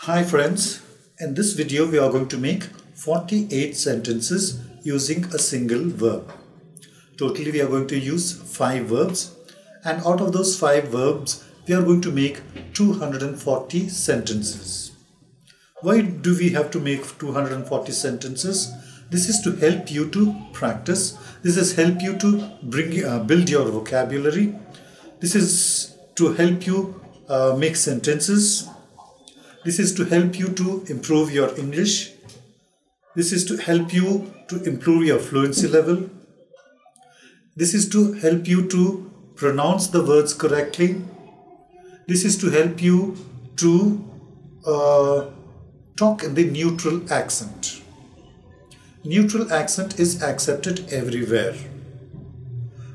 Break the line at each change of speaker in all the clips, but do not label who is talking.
Hi friends, in this video we are going to make 48 sentences using a single verb. Totally we are going to use 5 verbs, and out of those 5 verbs we are going to make 240 sentences. Why do we have to make 240 sentences? This is to help you to practice. This is help you to build your vocabulary. This is to help you make sentences. This is to help you to improve your English. This is to help you to improve your fluency level. This is to help you to pronounce the words correctly. This is to help you to talk in the neutral accent. Neutral accent is accepted everywhere.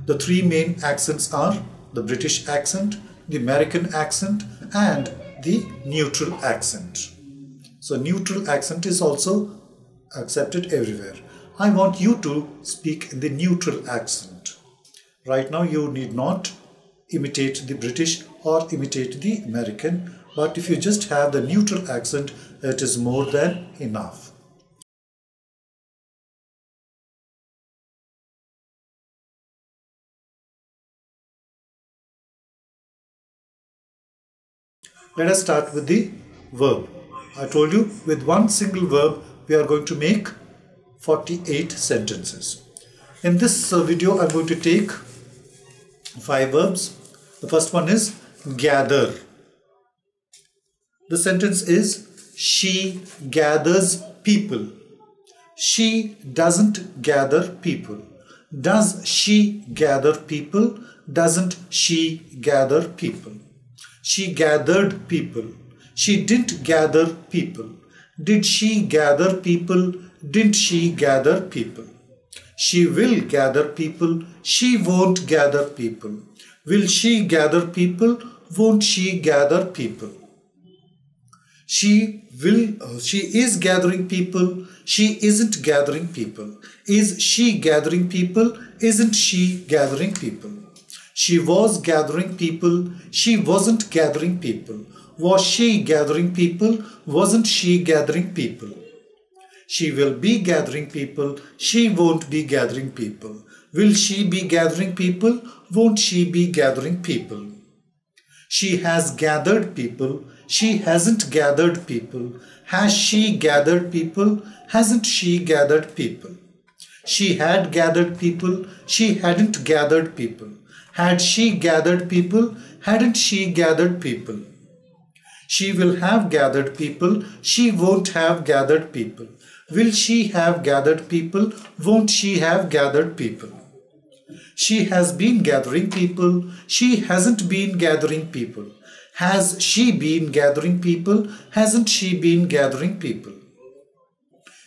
The 3 main accents are the British accent, the American accent, and the neutral accent. So neutral accent is also accepted everywhere. I want you to speak in the neutral accent. Right now you need not imitate the British or imitate the American, but if you just have the neutral accent, it is more than enough. Let us start with the verb. I told you with one single verb we are going to make 48 sentences. In this video I am going to take 5 verbs. The first one is gather. The sentence is she gathers people. She doesn't gather people. Does she gather people? Doesn't she gather people? She gathered people. She didn't gather people. Did she gather people? Didn't she gather people? She will gather people. She won't gather people. Will she gather people? Won't she gather people? She is gathering people. She isn't gathering people. Is she gathering people? Isn't she gathering people? She was gathering people. She wasn't gathering people. Was she gathering people? Wasn't she gathering people? She will be gathering people. She won't be gathering people. Will she be gathering people? Won't she be gathering people? She has gathered people. She hasn't gathered people. Has she gathered people? Hasn't she gathered people? She had gathered people. She hadn't gathered people. Had she gathered people? Hadn't she gathered people? She will have gathered people. She won't have gathered people. Will she have gathered people? Won't she have gathered people? She has been gathering people. She hasn't been gathering people. Has she been gathering people? Hasn't she been gathering people?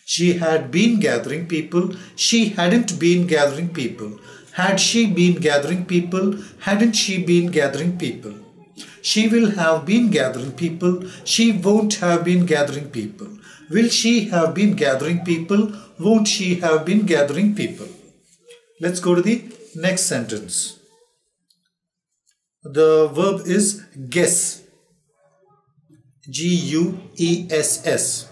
She had been gathering people. She hadn't been gathering people. Had she been gathering people? Hadn't she been gathering people? She will have been gathering people. She won't have been gathering people. Will she have been gathering people? Won't she have been gathering people? Let's go to the next sentence. The verb is guess. G-U-E-S-S.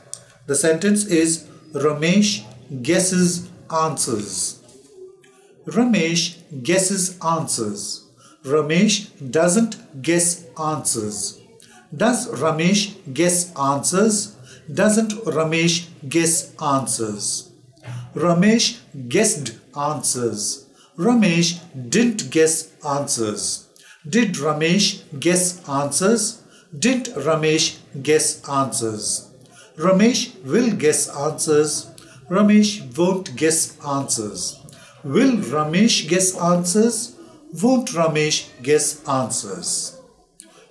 The sentence is Ramesh guesses answers. Ramesh guesses answers. Ramesh doesn't guess answers. Does Ramesh guess answers? Doesn't Ramesh guess answers? Ramesh guessed answers. Ramesh didn't guess answers. Did Ramesh guess answers? Didn't Ramesh guess answers? Ramesh will guess answers. Ramesh won't guess answers. Will Ramesh guess answers? Won't Ramesh guess answers?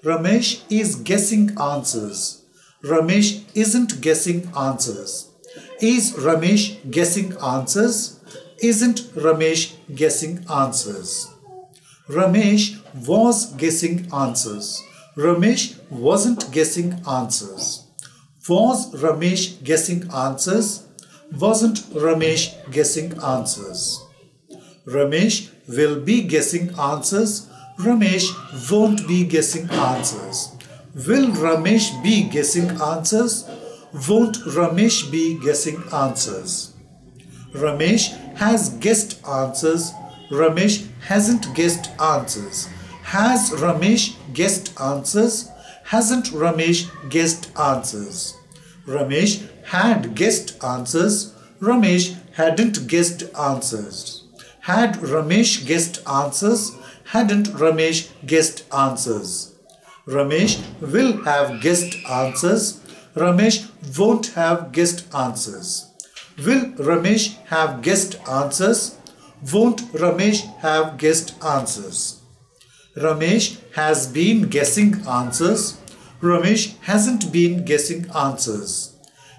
Ramesh is guessing answers. Ramesh isn't guessing answers. Is Ramesh guessing answers? Isn't Ramesh guessing answers? Ramesh was guessing answers. Ramesh wasn't guessing answers. Was Ramesh guessing answers? Wasn't Ramesh guessing answers? Ramesh will be guessing answers. Ramesh won't be guessing answers. Will Ramesh be guessing answers? Won't Ramesh be guessing answers? Ramesh has guessed answers. Ramesh hasn't guessed answers. Has Ramesh guessed answers? Hasn't Ramesh guessed answers? Ramesh had guessed answers. Ramesh hadn't guessed answers. Had Ramesh guessed answers? Hadn't Ramesh guessed answers? Ramesh will have guessed answers. Ramesh won't have guessed answers. Will Ramesh have guessed answers? Won't Ramesh have guessed answers? Ramesh has been guessing answers. Ramesh hasn't been guessing answers.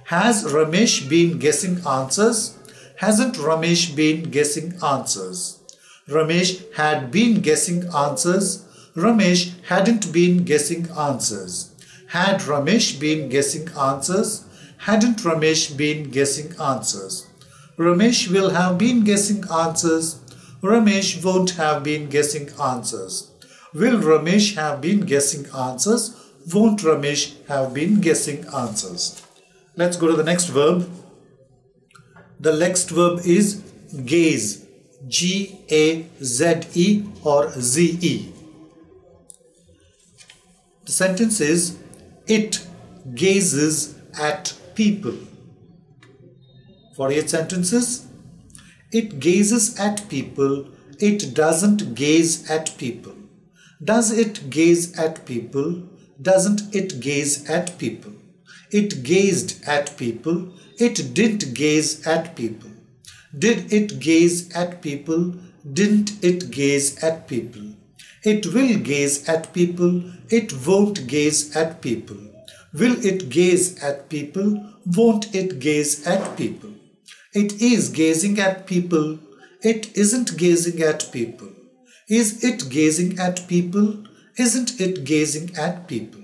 Has Ramesh been guessing answers? Hasn't Ramesh been guessing answers? Ramesh had been guessing answers. Ramesh hadn't been guessing answers. Had Ramesh been guessing answers? Hadn't Ramesh been guessing answers? Ramesh will have been guessing answers. Ramesh won't have been guessing answers. Will Ramesh have been guessing answers? Won't Ramesh have been guessing answers? Let's go to the next verb. The next verb is gaze. G-A-Z-E or Z-E. The sentence is, it gazes at people. 48 sentences. It gazes at people. It doesn't gaze at people. Does it gaze at people? Doesn't it gaze at people? It gazed at people. It didn't gaze at people. Did it gaze at people? Didn't it gaze at people? It will gaze at people. It won't gaze at people. Will it gaze at people? Won't it gaze at people? It is gazing at people. It isn't gazing at people. Is it gazing at people? Isn't it gazing at people?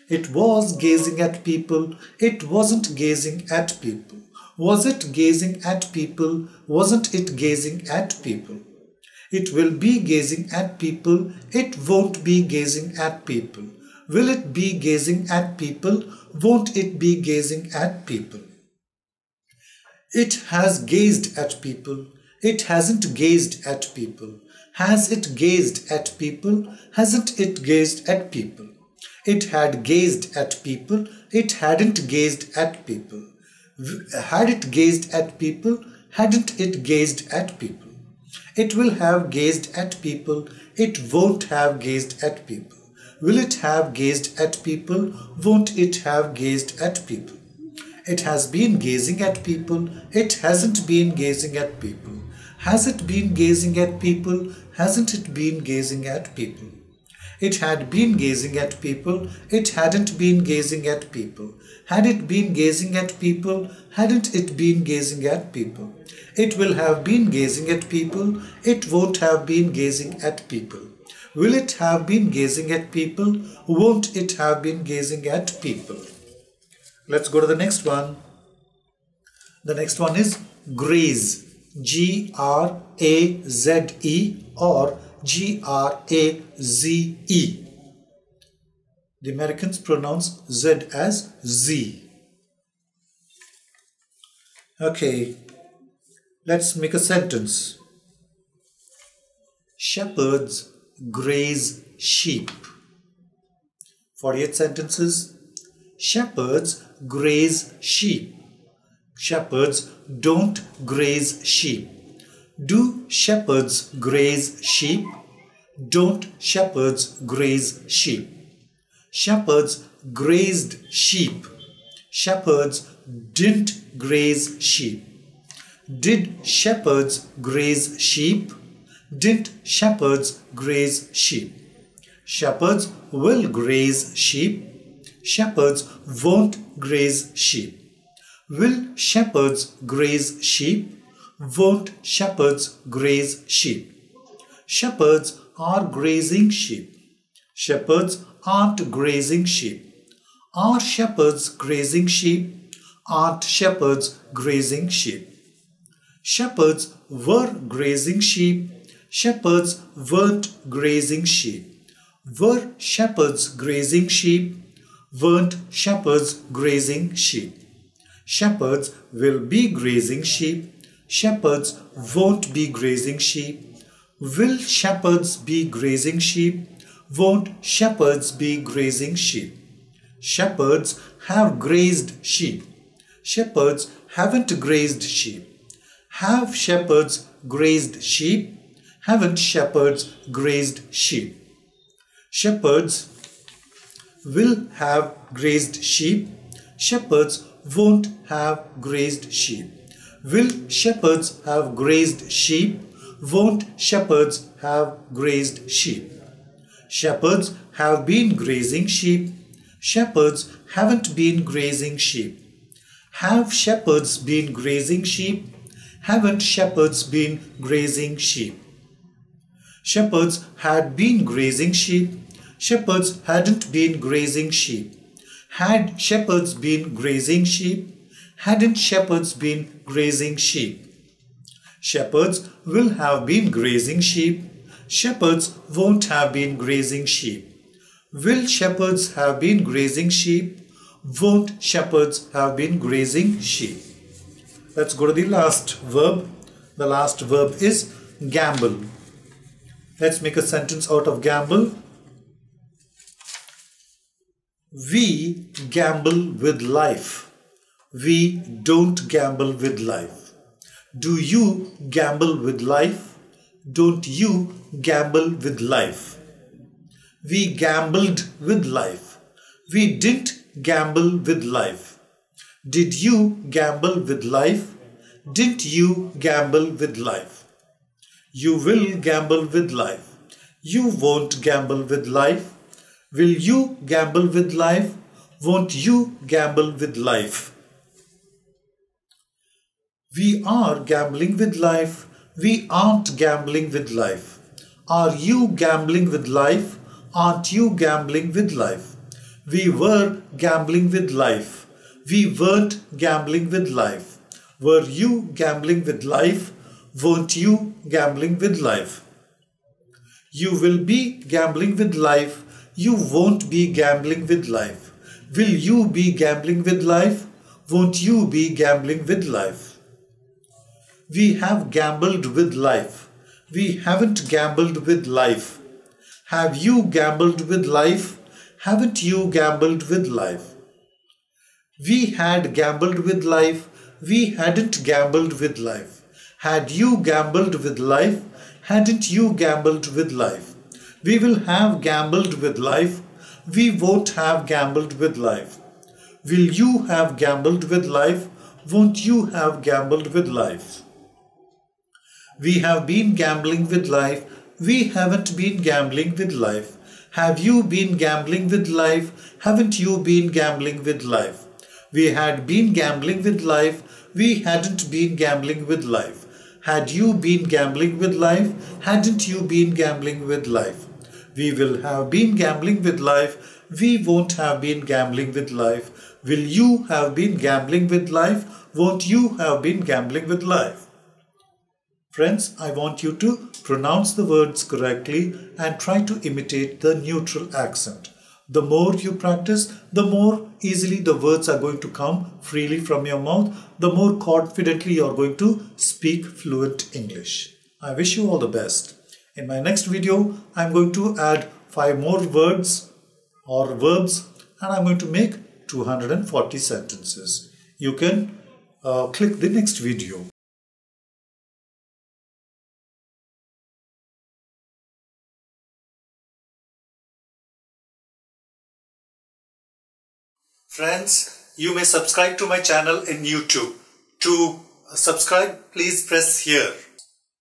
It was gazing at people. It wasn't gazing at people. Was it gazing at people? Wasn't it gazing at people? It will be gazing at people. It won't be gazing at people. Will it be gazing at people? Won't it be gazing at people? It has gazed at people. It hasn't gazed at people. Has it gazed at people? Hasn't it gazed at people? It had gazed at people. It hadn't gazed at people. Had it gazed at people? Hadn't it gazed at people? It will have gazed at people. It won't have gazed at people. Will it have gazed at people? Won't it have gazed at people? It has been gazing at people. It hasn't been gazing at people. Has it been gazing at people? Hasn't it been gazing at people? It had been gazing at people. It hadn't been gazing at people. Had it been gazing at people? Hadn't it been gazing at people? It will have been gazing at people. It won't have been gazing at people. Will it have been gazing at people? Won't it have been gazing at people? Let's go to the next one. The next one is graze. G-R-A-Z-E or G-R-A-Z-E. The Americans pronounce Z as Z. Okay, let's make a sentence. Shepherds graze sheep. 48 sentences. Shepherds graze sheep. Shepherds don't graze sheep. Do shepherds graze sheep? Don't shepherds graze sheep? Shepherds grazed sheep. Shepherds didn't graze sheep. Did shepherds graze sheep? Didn't shepherds graze sheep? Shepherds will graze sheep. Shepherds won't graze sheep. Will shepherds graze sheep? Won't shepherds graze sheep? Shepherds are grazing sheep. Shepherds aren't grazing sheep. Are shepherds grazing sheep? Aren't shepherds grazing sheep? Shepherds were grazing sheep. Shepherds weren't grazing sheep. Were shepherds grazing sheep? weren't shepherds grazing sheep. Shepherds will be grazing sheep. Shepherds won't be grazing sheep. Will shepherds be grazing sheep? Won't shepherds be grazing sheep? Shepherds have grazed sheep. Shepherds haven't grazed sheep. Have shepherds grazed sheep? Haven't shepherds grazed sheep? Shepherds will have grazed sheep. Shepherds won't have grazed sheep. Will shepherds have grazed sheep? Won't shepherds have grazed sheep? Shepherds have been grazing sheep. Shepherds haven't been grazing sheep. Have shepherds been grazing sheep? Haven't shepherds been grazing sheep? Shepherds had been grazing sheep. Shepherds hadn't been grazing sheep. Had shepherds been grazing sheep? Hadn't shepherds been grazing sheep? Shepherds will have been grazing sheep. Shepherds won't have been grazing sheep. Will shepherds have been grazing sheep? Won't shepherds have been grazing sheep? Let's go to the last verb. The last verb is gamble. Let's make a sentence out of gamble. We gamble with life. We don't gamble with life. Do you gamble with life? Don't you gamble with life? We gambled with life. We didn't gamble with life. Did you gamble with life? Didn't you gamble with life? You will gamble with life. You won't gamble with life. Will you gamble with life? Won't you gamble with life? We are gambling with life. We aren't gambling with life. Are you gambling with life? Aren't you gambling with life? We were gambling with life. We weren't gambling with life. Were you gambling with life? Weren't you gambling with life? You will be gambling with life. You won't be gambling with life. Will you be gambling with life? Won't you be gambling with life? We have gambled with life. We haven't gambled with life. Have you gambled with life? Haven't you gambled with life? We had gambled with life. We hadn't gambled with life. Had you gambled with life? Hadn't you gambled with life? We will have gambled with life. We won't have gambled with life. Will you have gambled with life? Won't you have gambled with life? We have been gambling with life. We haven't been gambling with life. Have you been gambling with life? Haven't you been gambling with life? We had been gambling with life. We hadn't been gambling with life. Had you been gambling with life? Hadn't you been gambling with life? We will have been gambling with life. We won't have been gambling with life. Will you have been gambling with life? Won't you have been gambling with life? Friends, I want you to pronounce the words correctly and try to imitate the neutral accent. The more you practice, the more easily the words are going to come freely from your mouth, the more confidently you are going to speak fluent English. I wish you all the best. In my next video, I am going to add 5 more words or verbs and I am going to make 240 sentences. You can click the next video. Friends, you may subscribe to my channel in YouTube. To subscribe, please press here.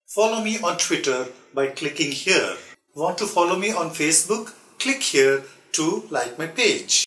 Follow me on Twitter by clicking here. Want to follow me on Facebook? Click here to like my page.